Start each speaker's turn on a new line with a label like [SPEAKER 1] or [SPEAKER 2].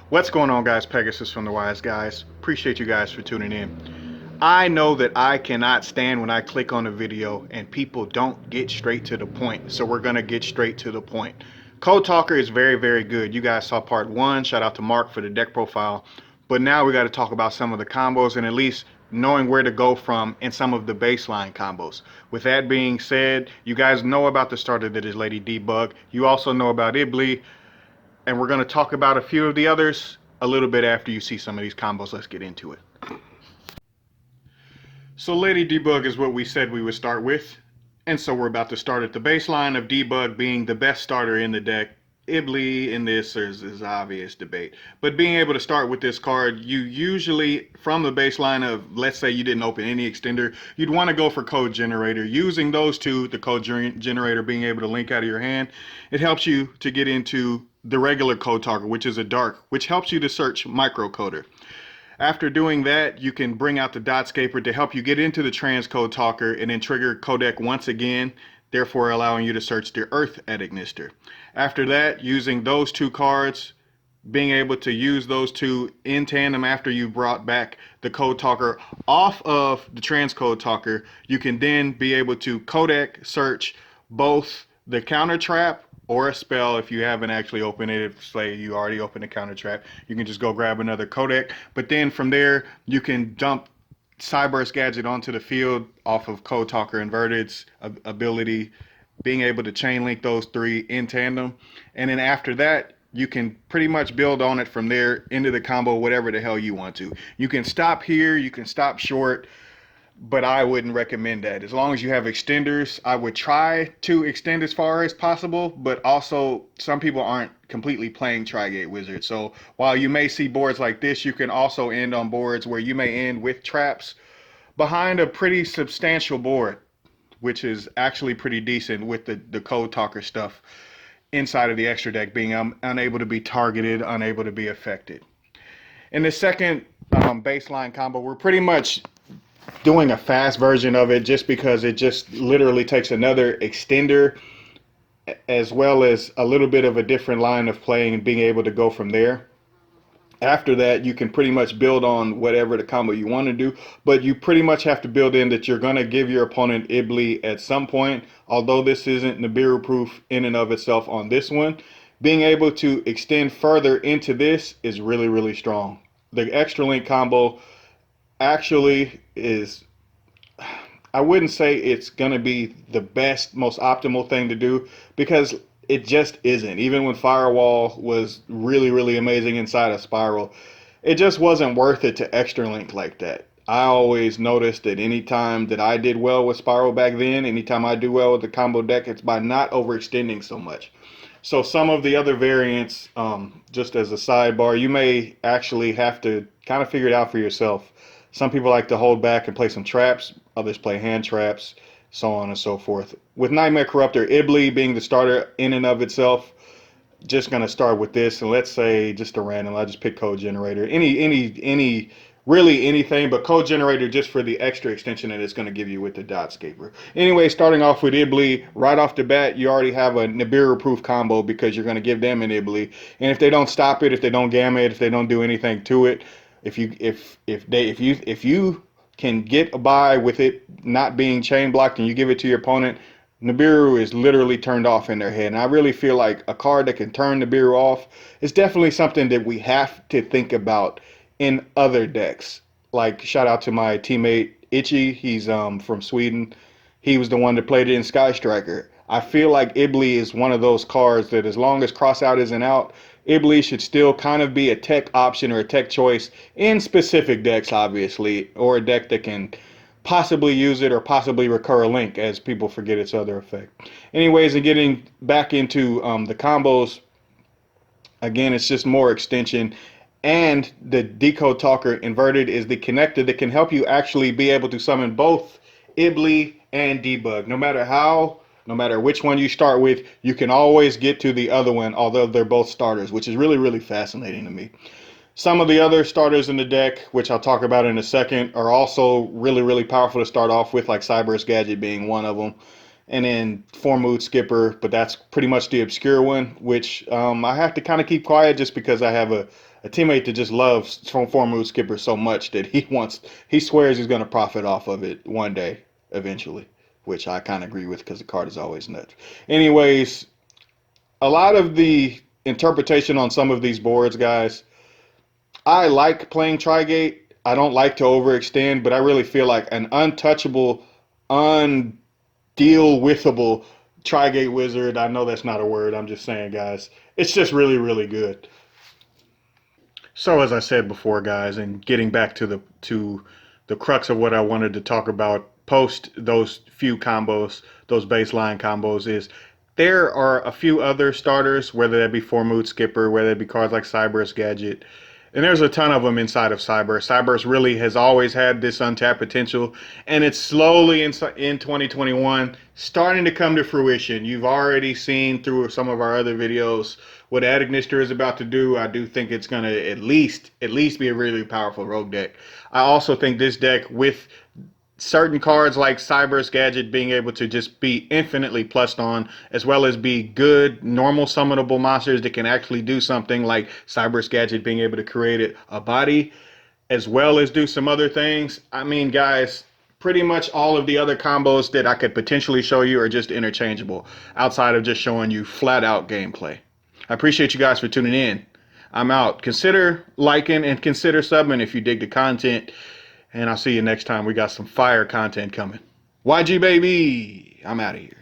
[SPEAKER 1] What's going on, guys? Pegasus from the Wise Guys. Appreciate you guys for tuning in. I know that I cannot stand when I click on a video and people don't get straight to the point, so we're going to get straight to the point. Code Talker is very, very good. You guys saw part one. Shout out to Mark for the deck profile. But now we got to talk about some of the combos and at least knowing where to go from in some of the baseline combos. With that being said, you guys know about the starter that is Lady Debug. You also know about Ibli, and we're going to talk about a few of the others a little bit after you see some of these combos. Let's get into it. So Lady Debug is what we said we would start with, and so we're about to start at the baseline of Debug being the best starter in the deck. Ibli in this is obvious debate, but being able to start with this card, you usually, from the baseline of, let's say you didn't open any extender, you'd want to go for Code Generator. Using those two, the Code Generator being able to link out of your hand, it helps you to get into the regular Code Talker, which is a dark, which helps you to search Microcoder. After doing that, you can bring out the Dotscaper to help you get into the Transcode Talker and then trigger Codec once again, therefore allowing you to search the Earth at Ignister. After that, using those two cards, being able to use those two in tandem after you brought back the Code Talker off of the Transcode Talker, you can then be able to Codec search both the Counter Trap or a spell. If you haven't actually opened it, if say you already opened a Counter Trap, you can just go grab another Codec. But then from there, you can dump cyberse gadget onto the field off of Code Talker Inverted's ability, being able to chain link those three in tandem. And then after that, you can pretty much build on it from there into the combo, whatever the hell you want to. You can stop here, you can stop short, but I wouldn't recommend that. As long as you have extenders, I would try to extend as far as possible, but also some people aren't completely playing Tri-Gate Wizard. So while you may see boards like this, you can also end on boards where you may end with traps behind a pretty substantial board, which is actually pretty decent with the Code Talker stuff inside of the extra deck being unable to be targeted, unable to be affected. In the second baseline combo, we're pretty much doing a fast version of it just because it just literally takes another extender as well as a little bit of a different line of playing and being able to go from there. After that, you can pretty much build on whatever the combo you want to do, but you pretty much have to build in that you're going to give your opponent Ibli at some point. Although this isn't Nibiru proof in and of itself on this one, being able to extend further into this is really, really strong. The extra link combo actually is, I wouldn't say it's going to be the best, most optimal thing to do because it just isn't. Even when Firewall was really, really amazing inside of Spiral, it just wasn't worth it to extra link like that. I always noticed that anytime that I did well with Spiral back then, anytime I do well with the combo deck, it's by not overextending so much. So some of the other variants, just as a sidebar, you may actually have to kind of figure it out for yourself. Some people like to hold back and play some traps. Others play hand traps, so on and so forth. With Nightmare Corruptor, Ibli being the starter in and of itself, just going to start with this. And let's say just a random, I'll just pick Code Generator. Really anything, but Code Generator just for the extra extension that it's going to give you with the Dotscaper. Anyway, starting off with Ibli, right off the bat, you already have a Nibiru-proof combo because you're going to give them an Ibli. And if they don't stop it, if they don't gamma it, if they don't do anything to it, if you can get by with it not being chain blocked and you give it to your opponent, Nibiru is literally turned off in their head. And I really feel like a card that can turn Nibiru off is definitely something that we have to think about in other decks. Like, shout out to my teammate Itchy, he's from Sweden. He was the one that played it in Sky Striker. I feel like Ibli is one of those cards that as long as crossout isn't out, Ibli should still kind of be a tech option or a tech choice in specific decks, obviously, or a deck that can possibly use it or possibly recur a link as people forget its other effect. Anyways, and getting back into the combos, again, it's just more extension. And the Decode Talker Inverted is the connector that can help you actually be able to summon both Ibli and Debug. No matter which one you start with, you can always get to the other one, although they're both starters, which is really, really fascinating to me. Some of the other starters in the deck, which I'll talk about in a second, are also really, really powerful to start off with, like cyberse gadget being one of them. and then Four Mood Skipper, but that's pretty much the obscure one, which I have to kind of keep quiet just because I have a teammate that just loves Four Mood Skipper so much that he swears he's going to profit off of it one day, eventually, which I kind of agree with because the card is always nuts. Anyways, a lot of the interpretation on some of these boards, guys, I like playing Trigate. I don't like to overextend, but I really feel like an untouchable, undeal withable Trigate Wizard. I know that's not a word. I'm just saying, guys. It's just really, really good. So as I said before, guys, and getting back to the crux of what I wanted to talk about post those few combos, those baseline combos, is there are a few other starters, whether that be Four Mood Skipper, whether it be cards like cyberse Gadget, and there's a ton of them inside of cyberse. Cyberse really has always had this untapped potential, and it's slowly in 2021 starting to come to fruition. You've already seen through some of our other videos what Adagnister is about to do. I do think it's going to at least be a really powerful rogue deck. I also think this deck, with certain cards like cyberse Gadget being able to just be infinitely plussed on, as well as be good normal summonable monsters that can actually do something, like cyberse Gadget being able to create a body as well as do some other things. I mean, guys, pretty much all of the other combos that I could potentially show you are just interchangeable outside of just showing you flat out gameplay. I appreciate you guys for tuning in. I'm out. Consider liking and consider subbing if you dig the content. And I'll see you next time. We got some fire content coming. YG baby, I'm out of here.